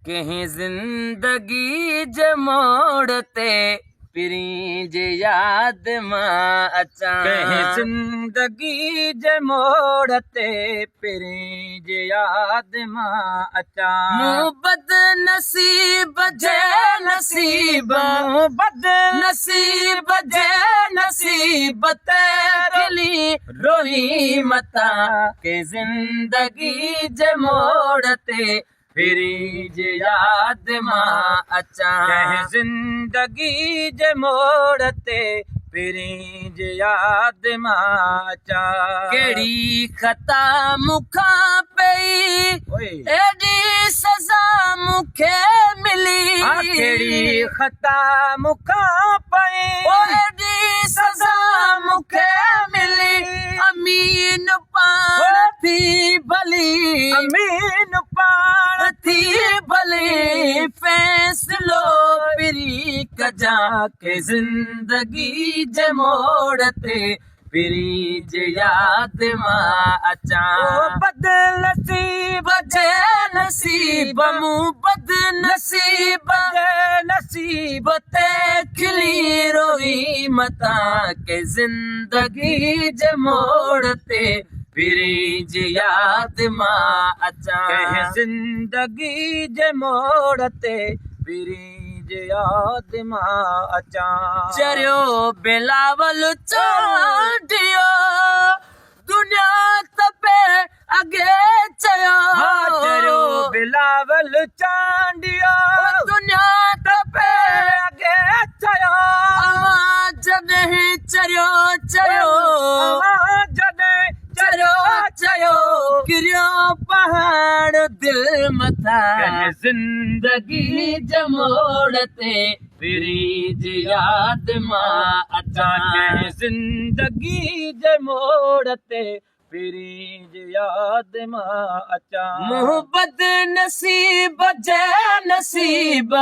कहीं जिंदगी जे मोड़ ते पिरी जे याद मां अचां कंहिं ज़िंदगी जे मोड़ ते पिरी जे याद मां अचां मूं बदनसीब जे नसीब नसीब जे नसीब ते खिली रोई मता के जिंदगी जे मोड़ ते फिरी जे याद मां अचां कंहिं ज़िंदगी जे मोड़ ते पिरी जे याद मां अचां कहिड़ी ख़ता मूंखां पई ओए एॾी सज़ा मूंखे मिली कहिड़ी ख़ता मूंखां पई एॾी सज़ा मूंखे मिली अमीन पाण थी भली अमीन पाण थी भली फ़ैसिलो पिरी कजां के ज़िंदगी जे मोड़ ते पिरी जे याद मां अचां बदनसीब जे नसीब मूं बदनसीब जे नसीब ते खिली रोई मता के जिंदगी जे मोड़ ते फिरी जे याद मां अचां कंहिं ज़िंदगी जे मोड़ ते पिरी जे याद मां अचां चरियो बिलावल चोटियो दुनिया तपे अॻे चयो चरियो बिलावल चांडियो दुनिया तपे अॻे चयो अवां जॾहिं चरियो चरियो जॾहिं चरियो चयो किरियो पहाड़ दिल मथा कंहिं ज़िंदगी जे मोड़ ते फिरी जे याद मां अचां कंहिं ज़िंदगी जे मोड़ ते पिरी जे याद मां अचां मूं बदनसीब जे नसीब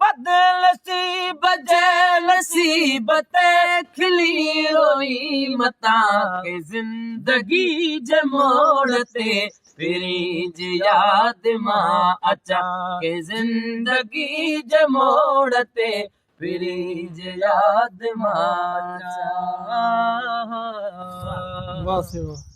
बदनसीब जे नसीब ते खिली रोई मता के जिंदगी जे मोड़ ते फिरी जे याद मां अचां के जिंदगी जे मोड़ ते फिरी जे याद मां अचां वाह से वाह